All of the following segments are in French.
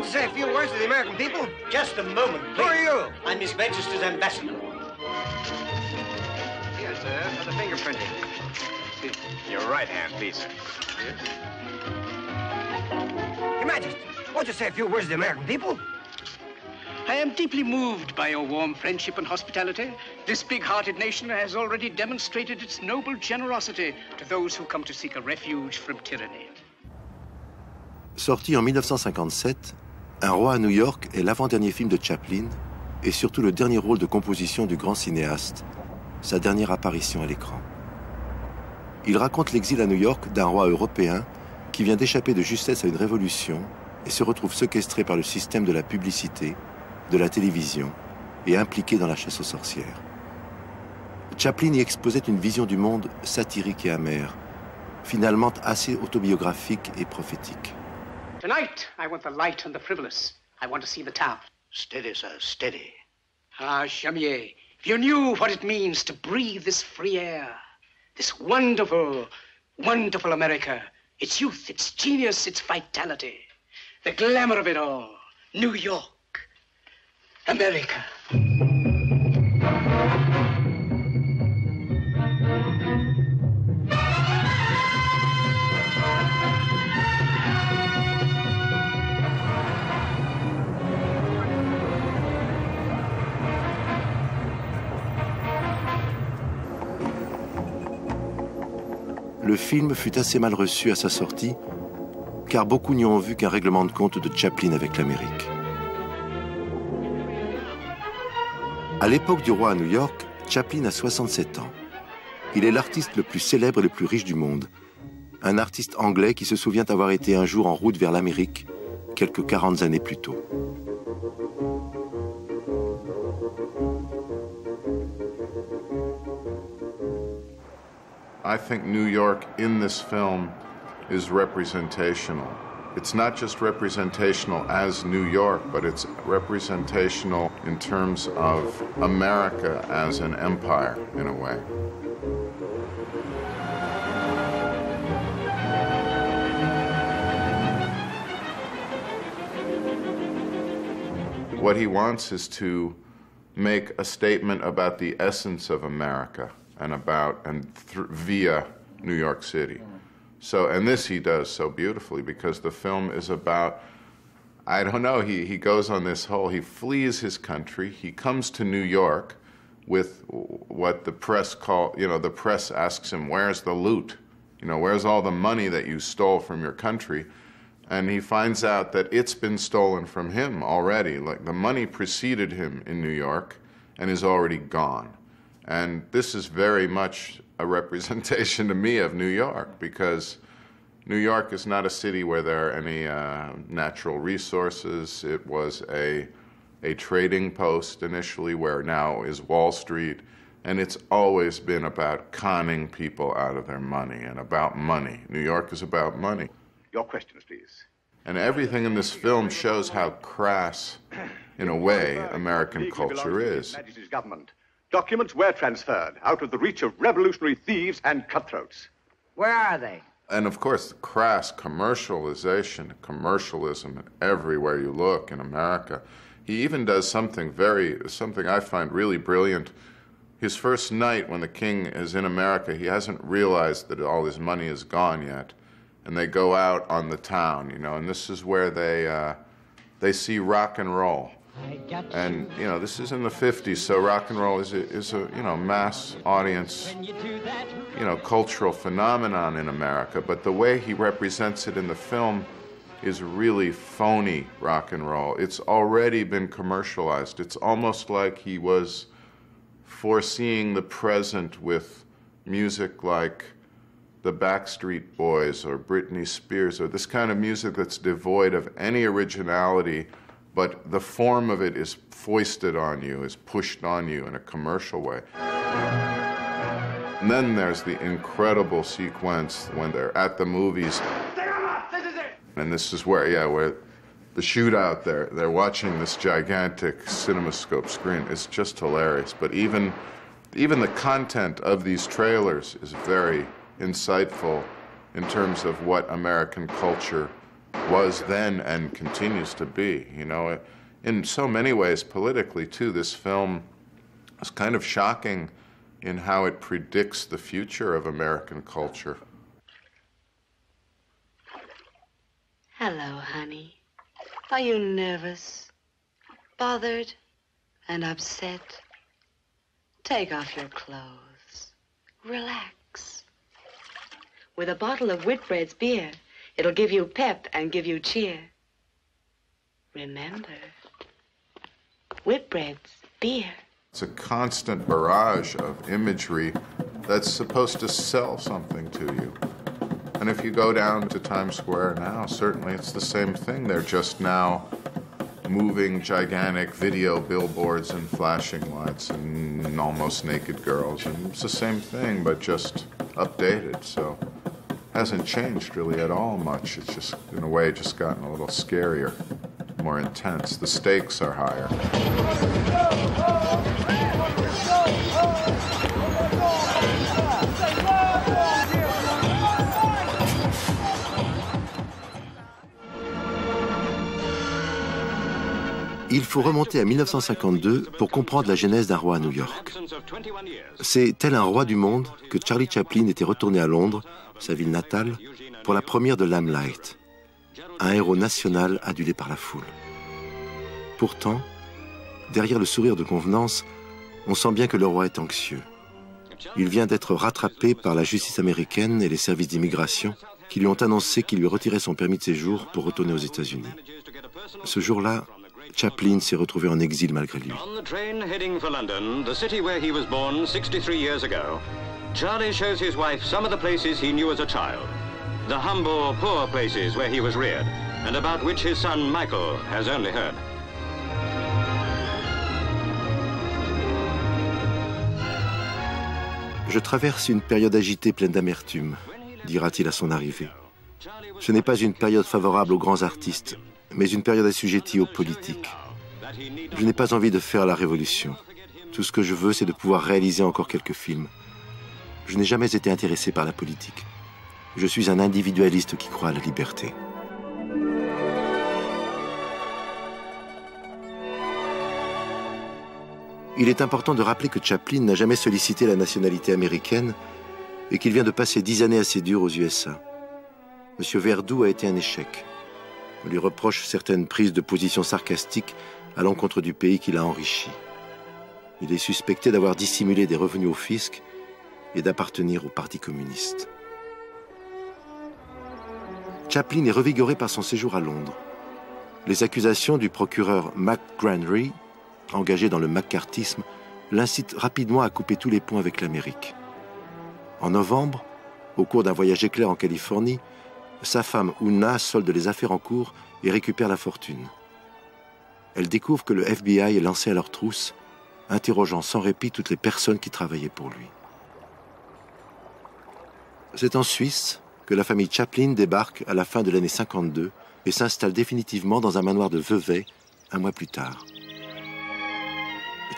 Want to say a few words to the American people? Just a moment, please. Who are you? I'm His Majesty's ambassador. Here, sir, for the fingerprinting. Your right hand, please, sir. Yes. Your Majesty, won't you say a few words to the American people? I am deeply moved by your warm friendship and hospitality. This big-hearted nation has already demonstrated its noble generosity to those who come to seek a refuge from tyranny. Sorti en 1957, Un roi à New York est l'avant-dernier film de Chaplin et surtout le dernier rôle de composition du grand cinéaste, sa dernière apparition à l'écran. Il raconte l'exil à New York d'un roi européen qui vient d'échapper de justesse à une révolution et se retrouve séquestré par le système de la publicité, de la télévision et impliqué dans la chasse aux sorcières. Chaplin y exposait une vision du monde satirique et amère, finalement assez autobiographique et prophétique. Tonight, I want the light and the frivolous. I want to see the town. Steady, sir, steady. Ah, Chamier, if you knew what it means to breathe this free air, this wonderful, wonderful America, its youth, its genius, its vitality, the glamour of it all, New York, America. Le film fut assez mal reçu à sa sortie, car beaucoup n'y ont vu qu'un règlement de compte de Chaplin avec l'Amérique. À l'époque du roi à New York, Chaplin a 67 ans. Il est l'artiste le plus célèbre et le plus riche du monde. Un artiste anglais qui se souvient avoir été un jour en route vers l'Amérique, quelques 40 années plus tôt. I think New York in this film is representational. It's not just representational as New York, but it's representational in terms of America as an empire, in a way. What he wants is to make a statement about the essence of America and via New York City. So, and this he does so beautifully because the film is about, I don't know, he goes on this whole, he flees his country, he comes to New York with what the press call, the press asks him, where's the loot? Where's all the money that you stole from your country? And he finds out that it's been stolen from him already. Like the money preceded him in New York and is already gone. And this is very much a representation to me of New York, because New York is not a city where there are any natural resources. It was a trading post initially, where now is Wall Street, and it's always been about conning people out of their money and about money. New York is about money. Your questions, please. And everything in this film shows how crass, in a way, American culture is. Majesty's government. Documents were transferred out of the reach of revolutionary thieves and cutthroats. Where are they? And of course, crass commercialization, commercialism everywhere you look in America. He even does something I find really brilliant. His first night when the king is in America, he hasn't realized that all his money is gone yet. And they go out on the town, and this is where they see rock and roll. And, this is in the 50s, so rock and roll is a mass audience, cultural phenomenon in America. But the way he represents it in the film is really phony rock and roll. It's already been commercialized. It's almost like he was foreseeing the present with music like the Backstreet Boys or Britney Spears, or this kind of music that's devoid of any originality, but the form of it is foisted on you, is pushed on you in a commercial way. And then there's the incredible sequence when they're at the movies. And this is where the shootout they're watching this gigantic CinemaScope screen. It's just hilarious. But even the content of these trailers is very insightful in terms of what American culture was then and continues to be. You know, in so many ways, politically too, this film is kind of shocking in how it predicts the future of American culture. Hello, honey. Are you nervous, bothered, and upset? Take off your clothes. Relax. With a bottle of Whitbread's beer, it'll give you pep and give you cheer. Remember, Whitbread's beer. It's a constant barrage of imagery that's supposed to sell something to you. And if you go down to Times Square now, certainly it's the same thing. They're just now moving gigantic video billboards and flashing lights and almost naked girls. And it's the same thing, but just updated. So it hasn't changed really at all much. It's just, in a way, just gotten a little scarier, more intense. The stakes are higher. Il faut remonter à 1952 pour comprendre la genèse d'un roi à New York. C'est tel un roi du monde que Charlie Chaplin était retourné à Londres, sa ville natale, pour la première de Limelight, un héros national adulé par la foule. Pourtant, derrière le sourire de convenance, on sent bien que le roi est anxieux. Il vient d'être rattrapé par la justice américaine et les services d'immigration qui lui ont annoncé qu'il lui retirait son permis de séjour pour retourner aux États-Unis. Ce jour-là, Chaplin s'est retrouvé en exil malgré lui. On the train heading for London, the city where he was born 63 years ago, Charlie shows his wife some of the places he knew as a child. The humble, poor places where he was reared, and about which his son Michael has only heard. Je traverse une période agitée pleine d'amertume, dira-t-il à son arrivée. Ce n'est pas une période favorable aux grands artistes, mais une période assujettie aux politiques. Je n'ai pas envie de faire la révolution. Tout ce que je veux, c'est de pouvoir réaliser encore quelques films. Je n'ai jamais été intéressé par la politique. Je suis un individualiste qui croit à la liberté. Il est important de rappeler que Chaplin n'a jamais sollicité la nationalité américaine et qu'il vient de passer 10 années assez dures aux USA. M. Verdoux a été un échec. On lui reproche certaines prises de position sarcastiques à l'encontre du pays qu'il a enrichi. Il est suspecté d'avoir dissimulé des revenus au fisc et d'appartenir au Parti communiste. Chaplin est revigoré par son séjour à Londres. Les accusations du procureur McGranry, engagé dans le maccarthisme, l'incitent rapidement à couper tous les ponts avec l'Amérique. En novembre, au cours d'un voyage éclair en Californie, sa femme Una solde les affaires en cours et récupère la fortune. Elle découvre que le FBI est lancé à leur trousse, interrogeant sans répit toutes les personnes qui travaillaient pour lui. C'est en Suisse que la famille Chaplin débarque à la fin de l'année 52 et s'installe définitivement dans un manoir de Vevey un mois plus tard.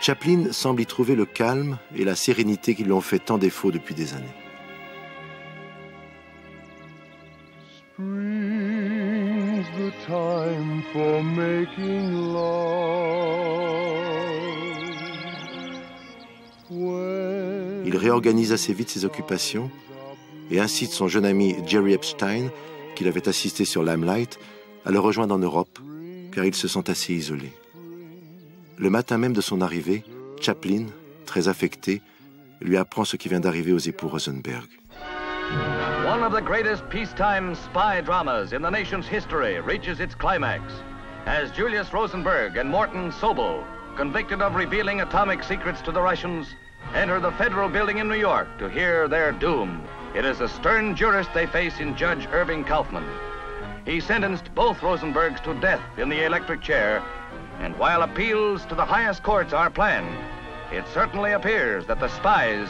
Chaplin semble y trouver le calme et la sérénité qui lui ont fait tant défaut depuis des années. The time for making love. Il réorganise assez vite ses occupations et incite son jeune ami Jerry Epstein, qu'il avait assisté sur Limelight, à le rejoindre en Europe, car il se sent assez isolé. Le matin même de son arrivée, Chaplin, très affecté, lui apprend ce qui vient d'arriver aux époux Rosenberg. One of the greatest peacetime spy dramas in the nation's history reaches its climax as Julius Rosenberg and Morton Sobel, convicted of revealing atomic secrets to the Russians, enter the federal building in New York to hear their doom. It is a stern jurist they face in Judge Irving Kaufman. He sentenced both Rosenbergs to death in the electric chair, and while appeals to the highest courts are planned, it certainly appears that the spies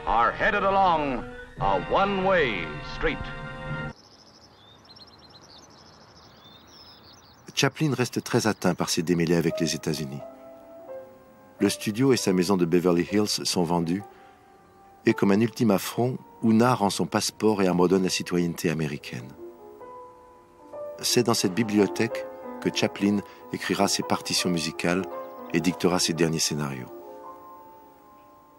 are headed along a one-way street. Chaplin reste très atteint par ses démêlés avec les États-Unis. Le studio et sa maison de Beverly Hills sont vendus, et comme un ultime affront, Una rend son passeport et abandonne la citoyenneté américaine. c'est dans cette bibliothèque que Chaplin écrira ses partitions musicales et dictera ses derniers scénarios.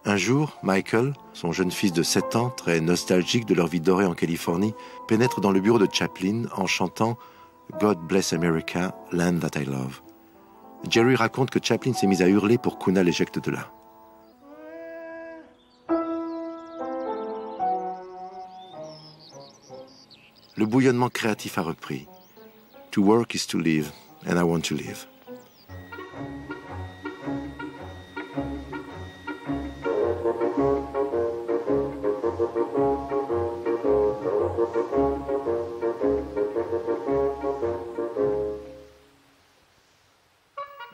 Un jour, Michael, son jeune fils de 7 ans, très nostalgique de leur vie dorée en Californie, pénètre dans le bureau de Chaplin en chantant « God bless America, land that I love ». Jerry raconte que Chaplin s'est mis à hurler pour qu'Una l'éjecte de là. Le bouillonnement créatif a repris. To work is to live, and I want to live.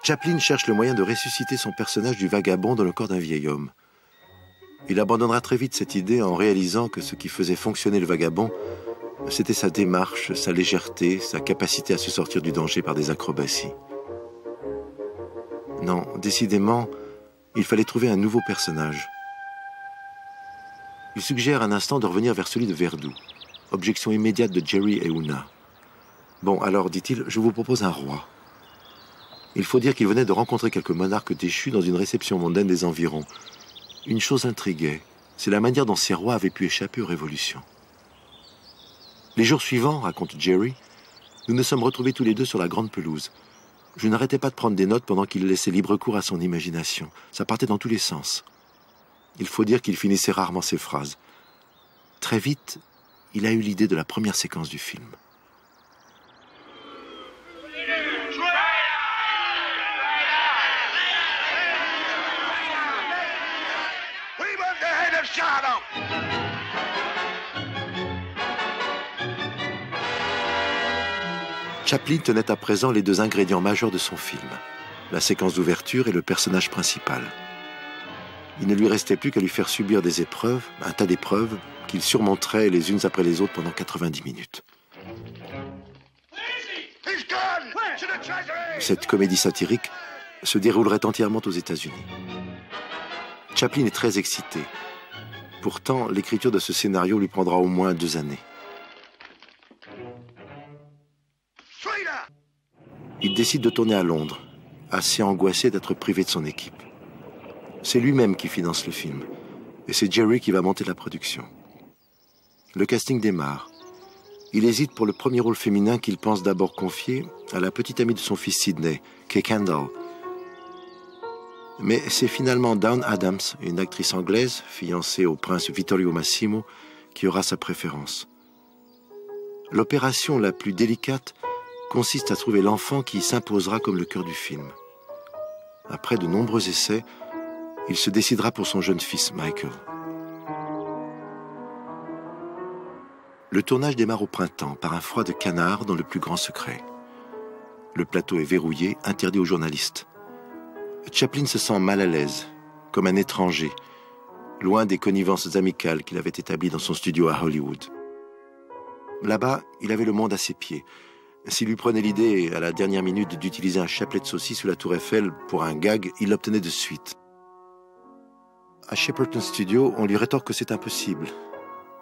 Chaplin cherche le moyen de ressusciter son personnage du vagabond dans le corps d'un vieil homme. Il abandonnera très vite cette idée en réalisant que ce qui faisait fonctionner le vagabond, c'était sa démarche, sa légèreté, sa capacité à se sortir du danger par des acrobaties. Non, décidément, il fallait trouver un nouveau personnage. Il suggère un instant de revenir vers celui de Verdoux. Objection immédiate de Jerry et Una. Bon, alors, dit-il, je vous propose un roi. Il faut dire qu'il venait de rencontrer quelques monarques déchus dans une réception mondaine des environs. Une chose l'intriguait, c'est la manière dont ces rois avaient pu échapper aux révolutions. Les jours suivants, raconte Jerry, nous nous sommes retrouvés tous les deux sur la grande pelouse. Je n'arrêtais pas de prendre des notes pendant qu'il laissait libre cours à son imagination. Ça partait dans tous les sens. Il faut dire qu'il finissait rarement ses phrases. Très vite, il a eu l'idée de la première séquence du film. Chaplin tenait à présent les deux ingrédients majeurs de son film, la séquence d'ouverture et le personnage principal. Il ne lui restait plus qu'à lui faire subir des épreuves, un tas d'épreuves, qu'il surmonterait les unes après les autres pendant 90 minutes. Cette comédie satirique se déroulerait entièrement aux États-Unis. Chaplin est très excité. Pourtant, l'écriture de ce scénario lui prendra au moins 2 années. Il décide de tourner à Londres, assez angoissé d'être privé de son équipe. C'est lui-même qui finance le film, et c'est Jerry qui va monter la production. Le casting démarre. Il hésite pour le premier rôle féminin qu'il pense d'abord confier à la petite amie de son fils Sidney, Kay Kendall. Mais c'est finalement Dawn Addams, une actrice anglaise, fiancée au prince Vittorio Massimo, qui aura sa préférence. L'opération la plus délicate consiste à trouver l'enfant qui s'imposera comme le cœur du film. Après de nombreux essais, il se décidera pour son jeune fils, Michael. Le tournage démarre au printemps par un froid de canard dans le plus grand secret. Le plateau est verrouillé, interdit aux journalistes. Chaplin se sent mal à l'aise, comme un étranger, loin des connivences amicales qu'il avait établies dans son studio à Hollywood. Là-bas, il avait le monde à ses pieds. S'il lui prenait l'idée, à la dernière minute, d'utiliser un chapelet de saucisse sous la tour Eiffel pour un gag, il l'obtenait de suite. À Shepperton Studio, on lui rétorque que c'est impossible,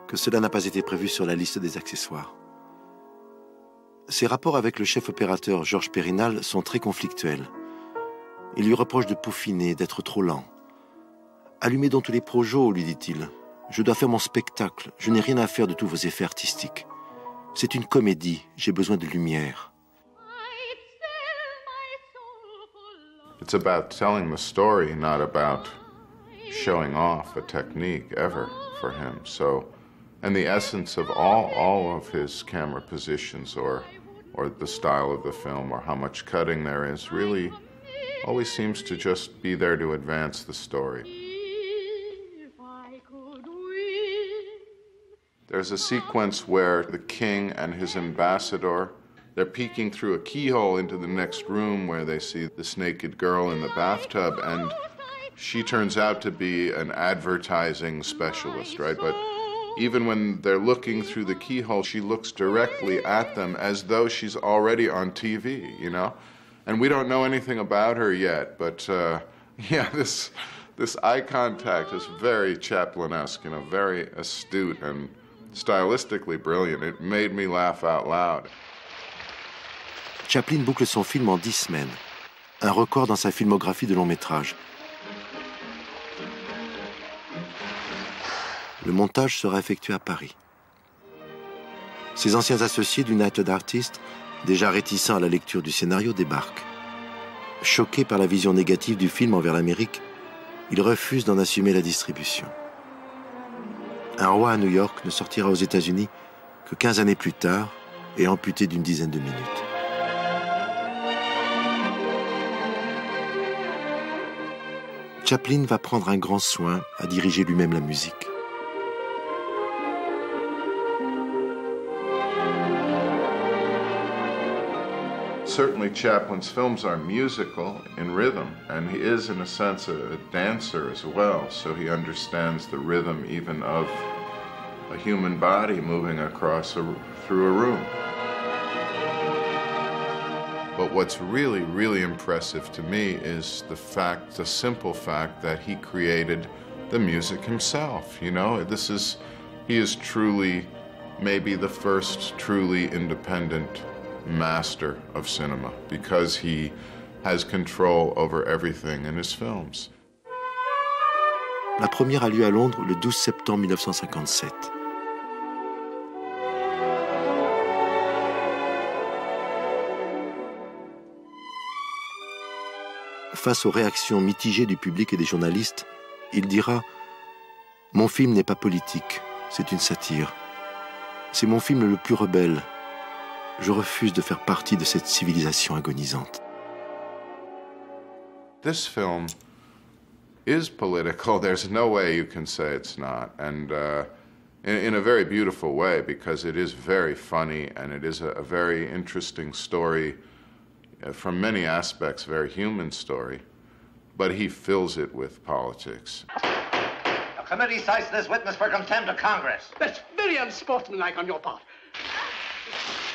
que cela n'a pas été prévu sur la liste des accessoires. Ses rapports avec le chef opérateur Georges Périnal sont très conflictuels. Il lui reproche de peaufiner, d'être trop lent. « Allumez donc tous les projos, lui dit-il. Je dois faire mon spectacle, je n'ai rien à faire de tous vos effets artistiques. C'est une comédie, j'ai besoin de lumière. » It's about telling the story, not about showing off a technique ever for him. So, and the essence of all of his camera positions or the style of the film or how much cutting there is really always seems to just be there to advance the story. There's a sequence where the king and his ambassador, they're peeking through a keyhole into the next room where they see this naked girl in the bathtub, and she turns out to be an advertising specialist, right? But even when they're looking through the keyhole, she looks directly at them as though she's already on TV, you know? And we don't know anything about her yet, but yeah, this eye contact is very Chaplin-esque, you know, very astute and stylistically brilliant. It made me laugh out loud. Chaplin boucle son film en 10 semaines, un record dans sa filmographie de long métrage. Le montage sera effectué à Paris. Ses anciens associés d'United Artists, déjà réticents à la lecture du scénario, débarquent. Choqués par la vision négative du film envers l'Amérique, ils refusent d'en assumer la distribution. Un roi à New York ne sortira aux États-Unis que 15 années plus tard et amputé d'une dizaine de minutes. Chaplin va prendre un grand soin à diriger lui-même la musique. Certainly Chaplin's films are musical in rhythm, and he is, in a sense, a dancer as well, so he understands the rhythm even of a human body moving through a room. But what's really, really impressive to me is the simple fact that he created the music himself, you know? He is truly, maybe the first truly independent master of cinema, because he has control over everything in his films. La première a lieu à Londres le 12 septembre 1957. Face aux réactions mitigées du public et des journalistes, il dira « Mon film n'est pas politique, c'est une satire. C'est mon film le plus rebelle. Je refuse de faire partie de cette civilisation agonisante. » This film is political. There's no way you can say it's not. And in a very beautiful way, because it is very funny and it is a very interesting story, from many aspects, a very human story. But he fills it with politics. The committee cites this witness for contempt of Congress. That's very unsportsmanlike on your part.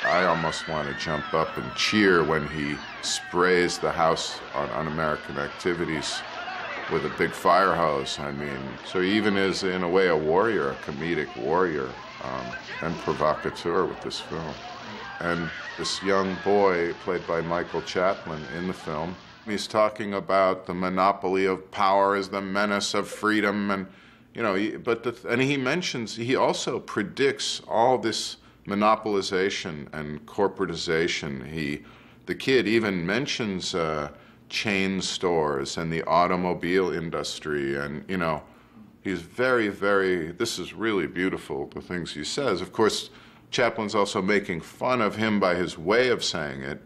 I almost want to jump up and cheer when he sprays the house on Un-American Activities with a big fire hose. I mean, so he even is, in a way, a warrior, a comedic warrior and provocateur with this film. And this young boy, played by Michael Chaplin in the film, he's talking about the monopoly of power as the menace of freedom, and you know, he also predicts all this monopolization and corporatization. The kid even mentions chain stores and the automobile industry, and you know, he's very, very, this is really beautiful, the things he says. Of course, Chaplin's also making fun of him by his way of saying it,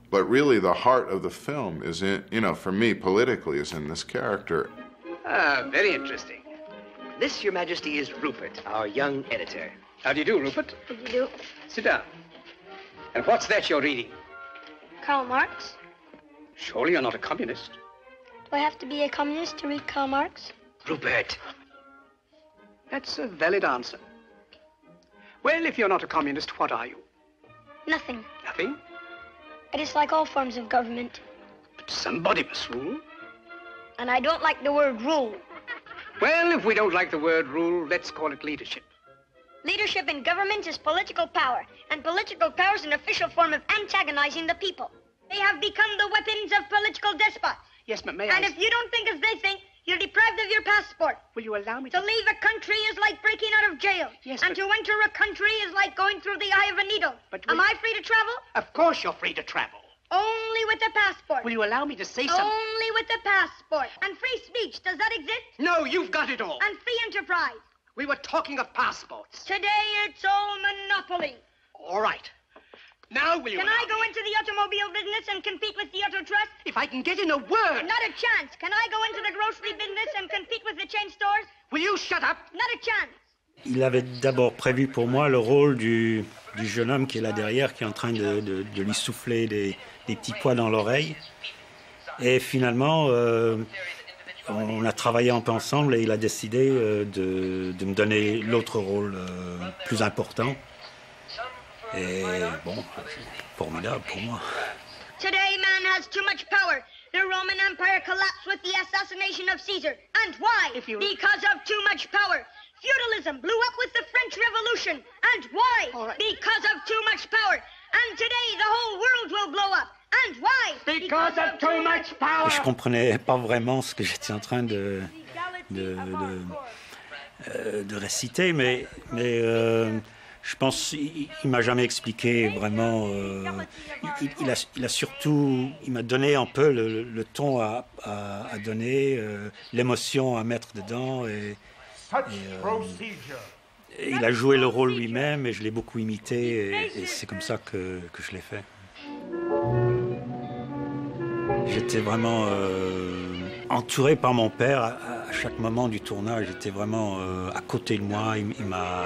but really the heart of the film is in, you know, for me, politically, is in this character. Very interesting. This, Your Majesty, is Rupert, our young editor. How do you do, Rupert? How do you do? Sit down. And what's that you're reading? Karl Marx. Surely you're not a communist. Do I have to be a communist to read Karl Marx? Rupert. That's a valid answer. Well, if you're not a communist, what are you? Nothing. Nothing? I dislike all forms of government. But somebody must rule. And I don't like the word rule. Well, if we don't like the word rule, let's call it leadership. Leadership in government is political power, and political power is an official form of antagonizing the people. They have become the weapons of political despots. Yes, but may And if you don't think as they think, you're deprived of your passport. Will you allow me to leave a country is like breaking out of jail. Yes, and to enter a country is like going through the eye of a needle. But Am I free to travel? Of course you're free to travel. Only with a passport. Will you allow me to say something? Only with a passport. And free speech, does that exist? No, you've got it all. And free enterprise. We were talking of passports. Today it's all monopoly. All right. Now will you Can I go into the automobile business and compete with the Auto Trust? If I can get in a word. Not a chance. Can I go into the grocery business and compete with the chain stores? Will you shut up? Not a chance. Il avait d'abord prévu pour moi le rôle du jeune homme qui est là derrière, qui est en train de lui souffler des petits pois dans l'oreille. Et finalement, on a travaillé un peu ensemble et il a décidé de me donner l'autre rôle plus important. Et bon, formidable pour moi. Today man has too much power. The Roman Empire collapsed with the assassination of Caesar. And why? Because of too much power. Feudalism blew up with the French Revolution. And why? Because of too much power. And today the whole world will blow up. And why? Because of too much power. Et je comprenais pas vraiment ce que j'étais en train de réciter, mais je pense qu'il m'a jamais expliqué vraiment. Il m'a donné un peu le ton à donner, l'émotion à mettre dedans, et il a joué le rôle lui-même et je l'ai beaucoup imité, et c'est comme ça que je l'ai fait. J'étais vraiment entouré par mon père à chaque moment du tournage. J'étais vraiment à côté de moi. Il m'a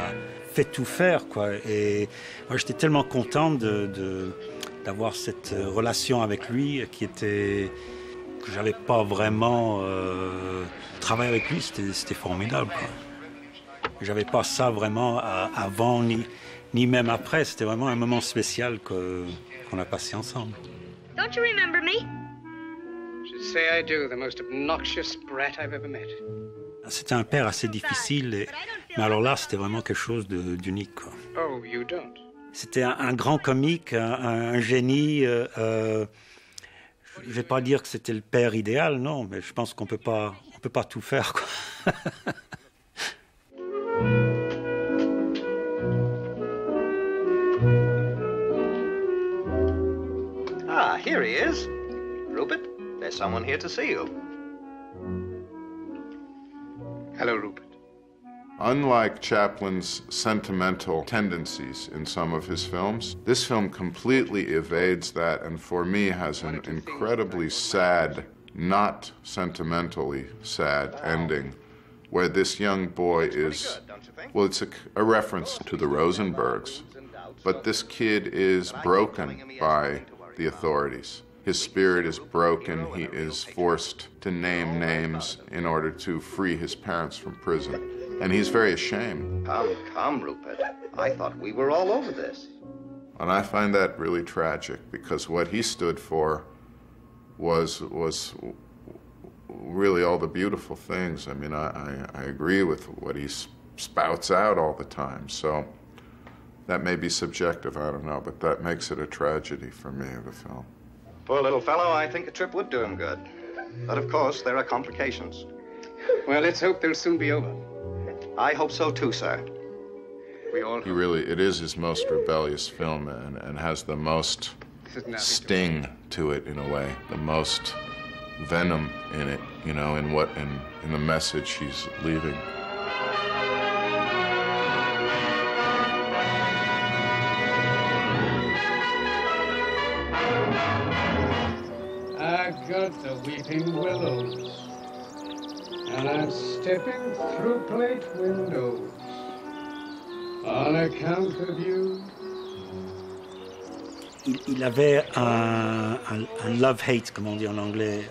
fait tout faire, quoi. Et moi, j'étais tellement content d'avoir cette relation avec lui que j'avais pas vraiment travaillé avec lui. C'était formidable, quoi. J'avais pas ça vraiment avant ni même après. C'était vraiment un moment spécial qu'on a passé ensemble. Don't you remember me? Should say I do, the most obnoxious brat I've ever met. C'était un père assez difficile, mais alors là, c'était vraiment quelque chose d'unique, quoi. Oh, you don't? C'était un grand comique, un génie. Je ne vais pas dire que c'était le père idéal, non, mais je pense qu'on peut pas tout faire, quoi. Ah, here he is. Rupert, there's someone here to see you. Hello, Rupert. Unlike Chaplin's sentimental tendencies in some of his films, this film completely evades that, and for me has an incredibly sad, not sentimentally sad ending, where this young boy is, well, it's a reference to the Rosenbergs, but this kid is broken by the authorities. His spirit is broken. He is forced to name names in order to free his parents from prison. And he's very ashamed. Come, Rupert. I thought we were all over this. And I find that really tragic, because what he stood for was really all the beautiful things. I mean, I agree with what he spouts out all the time. So that may be subjective, I don't know, but that makes it a tragedy for me of a film. Poor little fellow, I think a trip would do him good. But of course, there are complications. Well, let's hope they'll soon be over. I hope so too, sir. It is his most rebellious film, and has the most sting to it in a way, the most venom in it, you know, in the message he's leaving. I got the weeping willows, and I'm stepping through plate windows on account of you. Il avait un love-hate, comme on dit en anglais,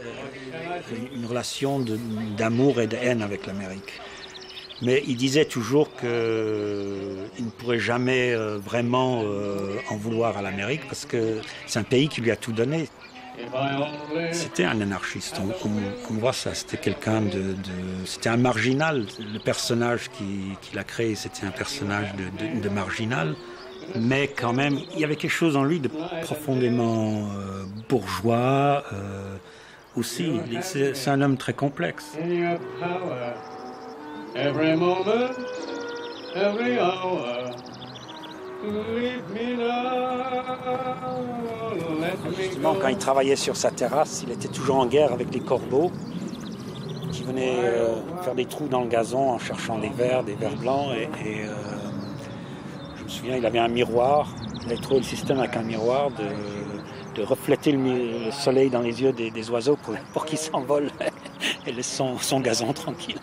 une relation d'amour et de haine avec l'Amérique. Mais il disait toujours qu'il ne pourrait jamais vraiment en vouloir à l'Amérique, parce que c'est un pays qui lui a tout donné. C'était un anarchiste, on voit ça, c'était quelqu'un c'était un marginal. Le personnage qu'il a créé, c'était un personnage de marginal, mais quand même, il y avait quelque chose en lui de profondément bourgeois aussi. C'est un homme très complexe. Every moment, every hour, leave me now, let me Justement, quand il travaillait sur sa terrasse, il était toujours en guerre avec des corbeaux qui venaient faire des trous dans le gazon en cherchant des vers blancs. Et je me souviens, il avait un miroir. Il avait trouvé le système avec un miroir de refléter le soleil dans les yeux des oiseaux pour qu'ils s'envolent et laissent son gazon tranquille.